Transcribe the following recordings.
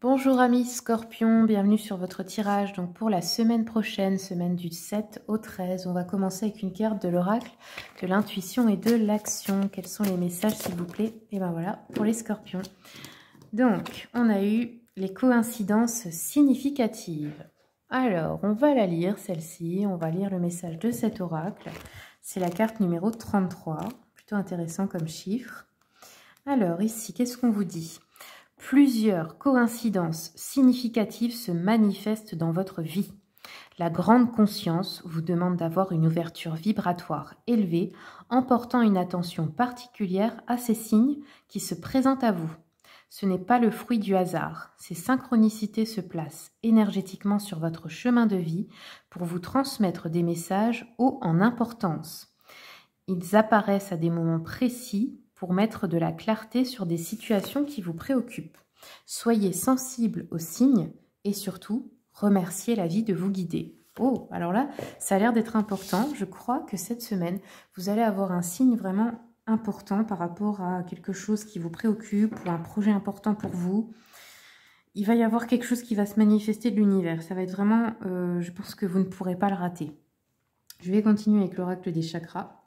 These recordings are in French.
Bonjour amis Scorpion, bienvenue sur votre tirage. Donc pour la semaine prochaine, semaine du 7 au 13, on va commencer avec une carte de l'oracle, de l'intuition et de l'action. Quels sont les messages s'il vous plaît? Et ben voilà, pour les Scorpions. Donc, on a eu les coïncidences significatives. Alors, on va la lire celle-ci, on va lire le message de cet oracle. C'est la carte numéro 33, plutôt intéressant comme chiffre. Alors ici, qu'est-ce qu'on vous dit ? Plusieurs coïncidences significatives se manifestent dans votre vie. La grande conscience vous demande d'avoir une ouverture vibratoire élevée en portant une attention particulière à ces signes qui se présentent à vous. Ce n'est pas le fruit du hasard. Ces synchronicités se placent énergétiquement sur votre chemin de vie pour vous transmettre des messages hauts en importance. Ils apparaissent à des moments précis pour mettre de la clarté sur des situations qui vous préoccupent. Soyez sensible aux signes et surtout, remerciez la vie de vous guider. Oh, alors là, ça a l'air d'être important. Je crois que cette semaine, vous allez avoir un signe vraiment important par rapport à quelque chose qui vous préoccupe ou un projet important pour vous. Il va y avoir quelque chose qui va se manifester de l'univers. Ça va être vraiment, je pense que vous ne pourrez pas le rater. Je vais continuer avec l'oracle des chakras.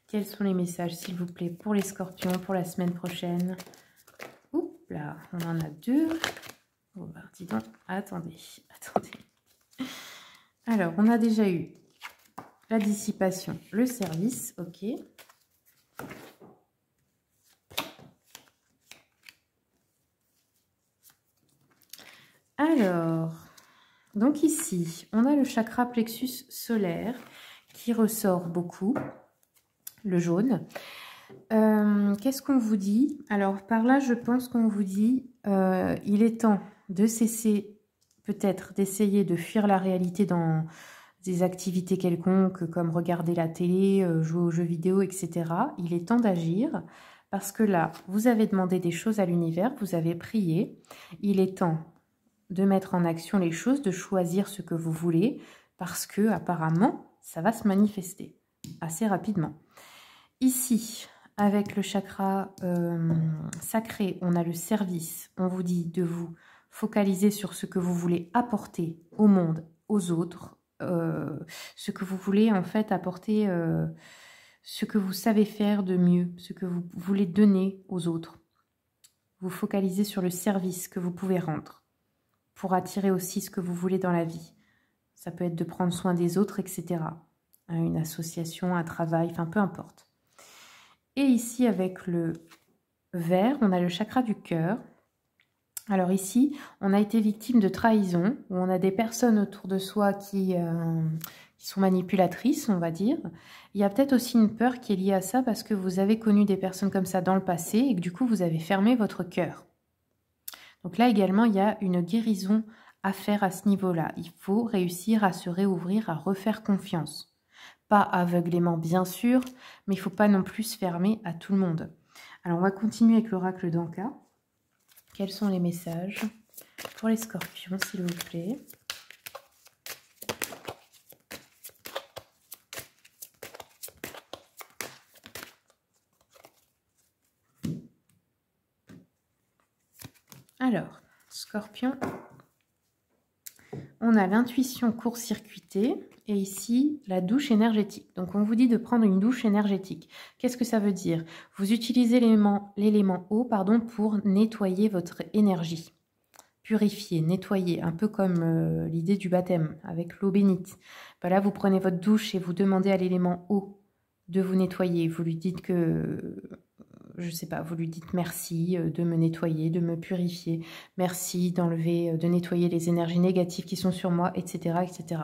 Quels sont les messages, s'il vous plaît, pour les Scorpions, pour la semaine prochaine? Oups là, on en a deux. Oh, bah, dis donc, attendez. Alors, on a déjà eu la dissipation, le service, ok. Alors, donc ici, on a le chakra plexus solaire qui ressort beaucoup. Le jaune. Qu'est-ce qu'on vous dit? Alors, par là, je pense qu'on vous dit il est temps de cesser, peut-être, d'essayer de fuir la réalité dans des activités quelconques, comme regarder la télé, jouer aux jeux vidéo, etc. Il est temps d'agir, parce que là, vous avez demandé des choses à l'univers, vous avez prié. Il est temps de mettre en action les choses, de choisir ce que vous voulez, parce que, apparemment, ça va se manifester assez rapidement. Ici, avec le chakra sacré, on a le service. On vous dit de vous focaliser sur ce que vous voulez apporter au monde, aux autres, ce que vous voulez en fait apporter, ce que vous savez faire de mieux, ce que vous voulez donner aux autres. Vous focalisez sur le service que vous pouvez rendre pour attirer aussi ce que vous voulez dans la vie. Ça peut être de prendre soin des autres, etc. Une association, un travail, enfin peu importe. Et ici, avec le vert, on a le chakra du cœur. Alors ici, on a été victime de trahison, où on a des personnes autour de soi qui sont manipulatrices, on va dire. Il y a peut-être aussi une peur qui est liée à ça, parce que vous avez connu des personnes comme ça dans le passé, et que du coup, vous avez fermé votre cœur. Donc là également, il y a une guérison à faire à ce niveau-là. Il faut réussir à se réouvrir, à refaire confiance. Pas aveuglément, bien sûr, mais il ne faut pas non plus se fermer à tout le monde. Alors, on va continuer avec l'oracle d'Anka. Quels sont les messages pour les Scorpions, s'il vous plaît? Alors, Scorpion, on a l'intuition court-circuitée et ici, la douche énergétique. Donc, on vous dit de prendre une douche énergétique. Qu'est-ce que ça veut dire? Vous utilisez l'élément eau pour nettoyer votre énergie. Purifier, nettoyer, un peu comme l'idée du baptême avec l'eau bénite. Ben là, vous prenez votre douche et vous demandez à l'élément eau de vous nettoyer. Vous lui dites que... je sais pas, vous lui dites merci de me nettoyer, de me purifier, merci d'enlever, de nettoyer les énergies négatives qui sont sur moi, etc. etc.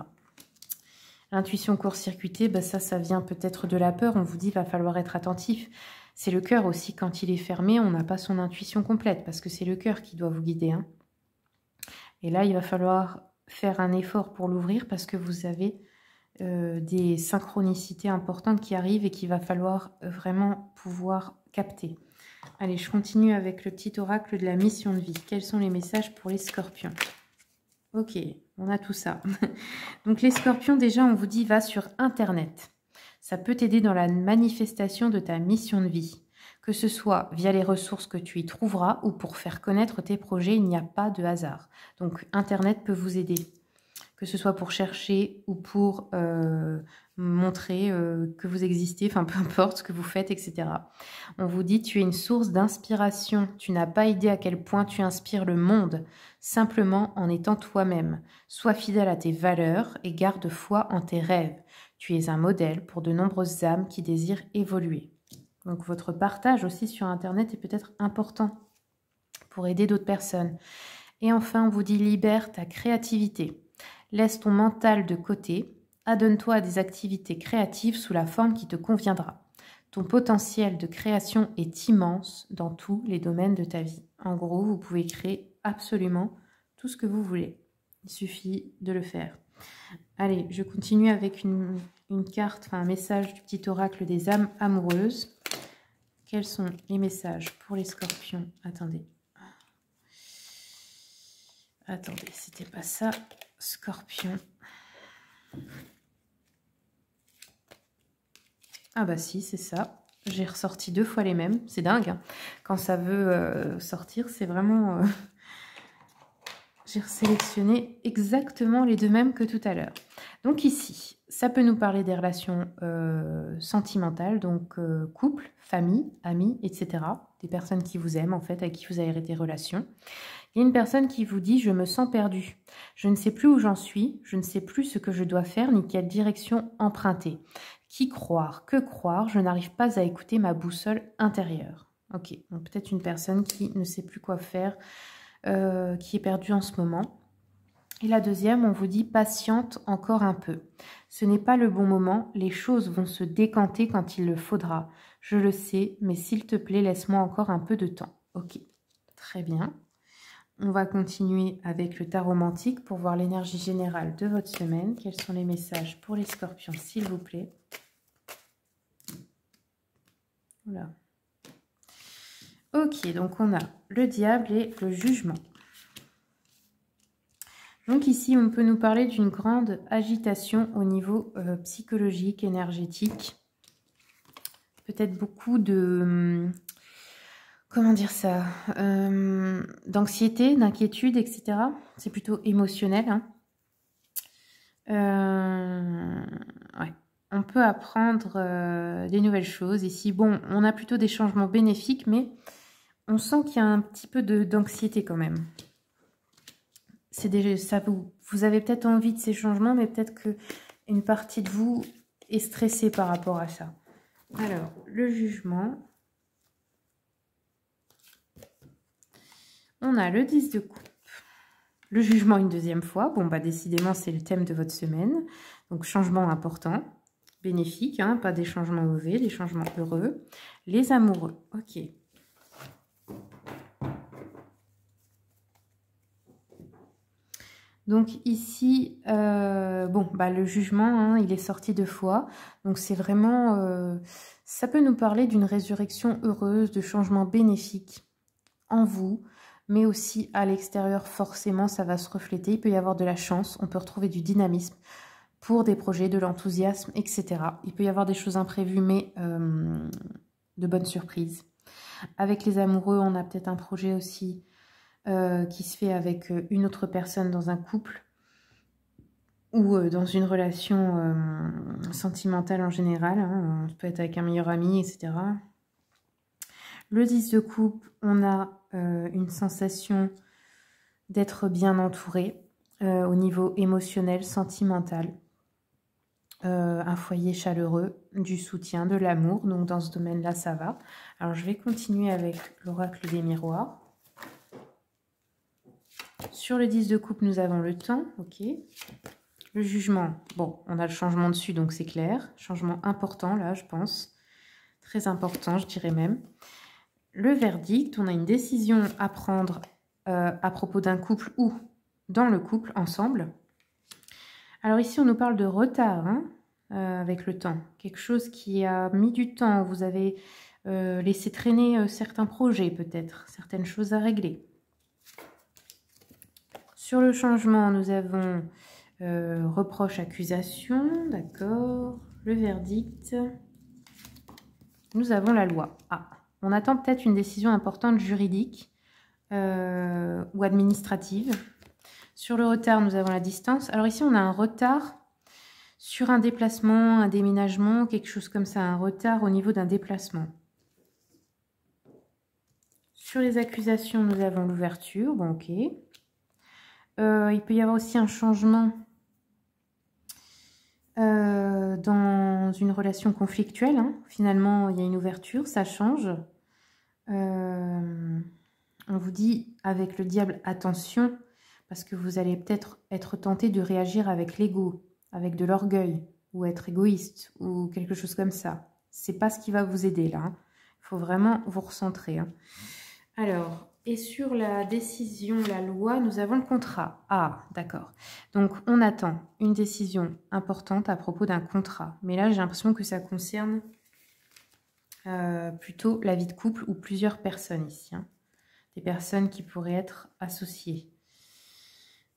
L'intuition court-circuitée, ben ça vient peut-être de la peur, on vous dit va falloir être attentif. C'est le cœur aussi, quand il est fermé, on n'a pas son intuition complète, parce que c'est le cœur qui doit vous guider. Hein. Et là, il va falloir faire un effort pour l'ouvrir, parce que vous avez des synchronicités importantes qui arrivent et qu'il va falloir vraiment pouvoir capter. Allez, je continue avec le petit oracle de la mission de vie. Quels sont les messages pour les Scorpions? Ok, on a tout ça. Donc les Scorpions, déjà, on vous dit, va sur Internet. Ça peut t'aider dans la manifestation de ta mission de vie. Que ce soit via les ressources que tu y trouveras ou pour faire connaître tes projets, il n'y a pas de hasard. Donc, Internet peut vous aider, que ce soit pour chercher ou pour montrer que vous existez, enfin peu importe ce que vous faites, etc. On vous dit, tu es une source d'inspiration. Tu n'as pas idée à quel point tu inspires le monde, simplement en étant toi-même. Sois fidèle à tes valeurs et garde foi en tes rêves. Tu es un modèle pour de nombreuses âmes qui désirent évoluer. Donc votre partage aussi sur Internet est peut-être important pour aider d'autres personnes. Et enfin, on vous dit libère ta créativité. Laisse ton mental de côté. Adonne-toi à des activités créatives sous la forme qui te conviendra. Ton potentiel de création est immense dans tous les domaines de ta vie. En gros, vous pouvez créer absolument tout ce que vous voulez. Il suffit de le faire. Allez, je continue avec une carte, enfin un message du petit oracle des âmes amoureuses. Quels sont les messages pour les scorpions? Attendez. Attendez, c'était pas ça. Scorpion. Ah bah si, c'est ça. J'ai ressorti 2 fois les mêmes. C'est dingue, hein. Quand ça veut sortir, c'est vraiment... J'ai sélectionné exactement les 2 mêmes que tout à l'heure. Donc ici, ça peut nous parler des relations sentimentales, donc couple, famille, amis, etc. Des personnes qui vous aiment, en fait, avec qui vous avez des relations. Il y a une personne qui vous dit « Je me sens perdue. Je ne sais plus où j'en suis. Je ne sais plus ce que je dois faire ni quelle direction emprunter. Qui croire? Que croire? Je n'arrive pas à écouter ma boussole intérieure. » Ok, donc peut-être une personne qui ne sait plus quoi faire, qui est perdue en ce moment. Et la deuxième, on vous dit « Patiente encore un peu. Ce n'est pas le bon moment. Les choses vont se décanter quand il le faudra. Je le sais, mais s'il te plaît, laisse-moi encore un peu de temps. » Ok, très bien. On va continuer avec le tarot romantique pour voir l'énergie générale de votre semaine. Quels sont les messages pour les scorpions, s'il vous plaît? Voilà. Ok, donc on a le diable et le jugement. Donc ici, on peut nous parler d'une grande agitation au niveau psychologique, énergétique. Peut-être beaucoup de... comment dire ça, d'anxiété, d'inquiétude, etc. C'est plutôt émotionnel. Hein. Ouais. On peut apprendre des nouvelles choses ici. Bon, on a plutôt des changements bénéfiques, mais on sent qu'il y a un petit peu d'anxiété quand même. Vous avez peut-être envie de ces changements, mais peut-être qu'une partie de vous est stressée par rapport à ça. Alors, le jugement... On a le 10 de coupe, le jugement une deuxième fois. Bon, bah décidément, c'est le thème de votre semaine. Donc, changement important, bénéfique, hein, pas des changements mauvais, des changements heureux. Les amoureux, ok. Donc ici, bon, bah le jugement, hein, il est sorti 2 fois. Donc c'est vraiment, ça peut nous parler d'une résurrection heureuse, de changements bénéfiques en vous, mais aussi à l'extérieur, forcément, ça va se refléter. Il peut y avoir de la chance, on peut retrouver du dynamisme pour des projets, de l'enthousiasme, etc. Il peut y avoir des choses imprévues, mais de bonnes surprises. Avec les amoureux, on a peut-être un projet aussi qui se fait avec une autre personne dans un couple ou dans une relation sentimentale en général. Hein. Ça peut être avec un meilleur ami, etc. Le 10 de coupe, on a une sensation d'être bien entouré au niveau émotionnel, sentimental. Un foyer chaleureux, du soutien, de l'amour. Donc dans ce domaine-là, ça va. Alors je vais continuer avec l'oracle des miroirs. Sur le 10 de coupe, nous avons le temps. Ok. Le jugement, bon, on a le changement dessus, donc c'est clair. Changement important, là, je pense. Très important, je dirais même. Le verdict, on a une décision à prendre à propos d'un couple ou dans le couple, ensemble. Alors ici, on nous parle de retard, hein, avec le temps. Quelque chose qui a mis du temps. Vous avez laissé traîner certains projets, peut-être. Certaines choses à régler. Sur le changement, nous avons reproche, accusation, d'accord. Le verdict. Nous avons la loi. Ah, On attend peut-être une décision importante juridique ou administrative. Sur le retard, nous avons la distance. Alors ici, on a un retard sur un déplacement, un déménagement, quelque chose comme ça, un retard au niveau d'un déplacement. Sur les accusations, nous avons l'ouverture. Bon, ok. Il peut y avoir aussi un changement dans une relation conflictuelle. Hein. Finalement, il y a une ouverture, ça change. On vous dit avec le diable, attention, parce que vous allez peut-être être tenté de réagir avec l'ego, avec de l'orgueil, ou être égoïste, ou quelque chose comme ça. C'est pas ce qui va vous aider là. Hein. Il faut vraiment vous recentrer. Hein. Alors, et sur la décision, la loi, nous avons le contrat. Ah, d'accord. Donc, on attend une décision importante à propos d'un contrat. Mais là, j'ai l'impression que ça concerne plutôt la vie de couple ou plusieurs personnes ici. Hein. Des personnes qui pourraient être associées.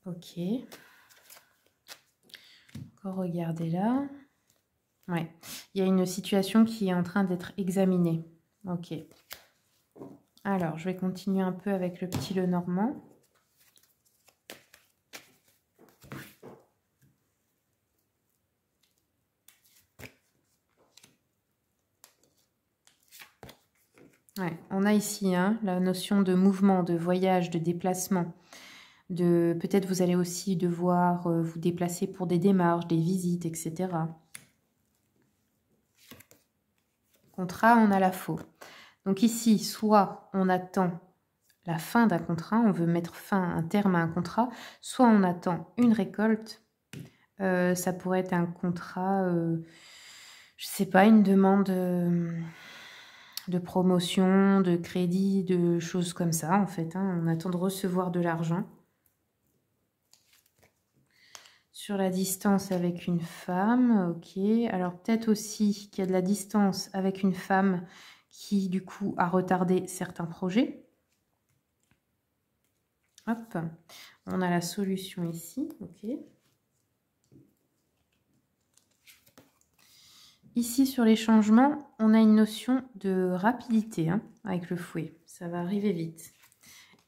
Ok. Encore regarder là. Ouais. Il y a une situation qui est en train d'être examinée. Ok. Alors, je vais continuer un peu avec le petit Lenormand. Ouais, on a ici hein, la notion de mouvement, de voyage, de déplacement. Peut-être vous allez aussi devoir vous déplacer pour des démarches, des visites, etc. Contrat, on a la faux. Donc ici, soit on attend la fin d'un contrat, on veut mettre un terme à un contrat, soit on attend une récolte. Ça pourrait être un contrat, je sais pas, une demande de promotion, de crédit, de choses comme ça en fait. Hein. On attend de recevoir de l'argent. Sur la distance avec une femme, ok. Alors peut-être aussi qu'il y a de la distance avec une femme qui du coup a retardé certains projets. Hop, on a la solution ici, ok. Ici sur les changements, on a une notion de rapidité hein, avec le fouet, ça va arriver vite.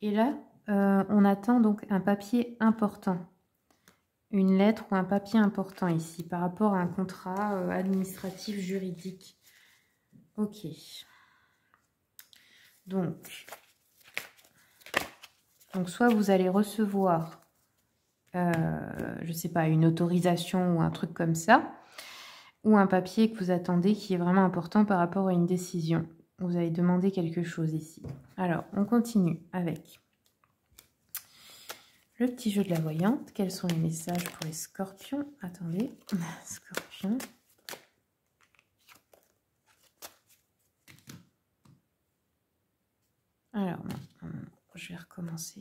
Et là, on attend donc un papier important. Une lettre ou un papier important ici par rapport à un contrat administratif juridique. Ok. Donc soit vous allez recevoir, je ne sais pas, une autorisation ou un truc comme ça, ou un papier que vous attendez qui est vraiment important par rapport à une décision. Vous allez demander quelque chose ici. Alors, on continue avec le petit jeu de la voyante. Quels sont les messages pour les scorpions? Attendez, scorpion. Alors, je vais recommencer.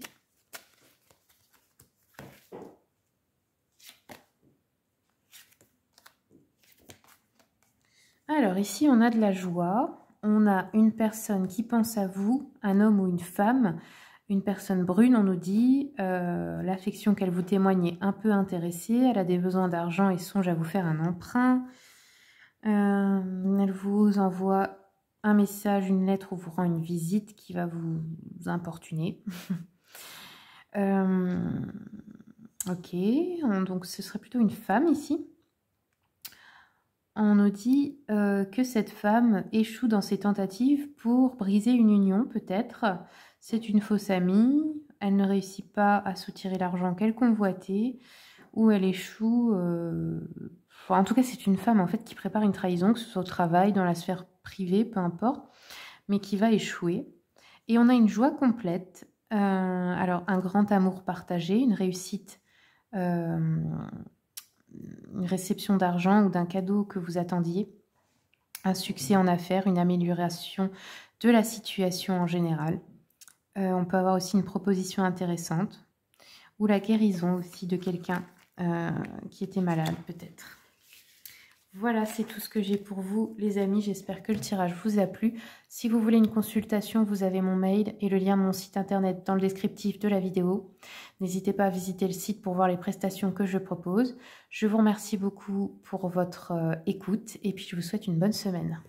Alors, ici, on a de la joie. On a une personne qui pense à vous, un homme ou une femme. Une personne brune, on nous dit, l'affection qu'elle vous témoigne est un peu intéressée. Elle a des besoins d'argent et songe à vous faire un emprunt. Elle vous envoie un message, une lettre ou vous rend une visite qui va vous importuner. Ok, donc ce serait plutôt une femme ici. On nous dit que cette femme échoue dans ses tentatives pour briser une union, peut-être. C'est une fausse amie, elle ne réussit pas à soutirer l'argent qu'elle convoitait, ou elle échoue... en tout cas, c'est une femme en fait qui prépare une trahison, que ce soit au travail, dans la sphère privée, peu importe, mais qui va échouer. Et on a une joie complète, alors un grand amour partagé, une réussite... une réception d'argent ou d'un cadeau que vous attendiez, un succès en affaires, une amélioration de la situation en général. On peut avoir aussi une proposition intéressante ou la guérison aussi de quelqu'un qui était malade peut-être. Voilà, c'est tout ce que j'ai pour vous, les amis. J'espère que le tirage vous a plu. Si vous voulez une consultation, vous avez mon mail et le lien de mon site internet dans le descriptif de la vidéo. N'hésitez pas à visiter le site pour voir les prestations que je propose. Je vous remercie beaucoup pour votre écoute et puis je vous souhaite une bonne semaine.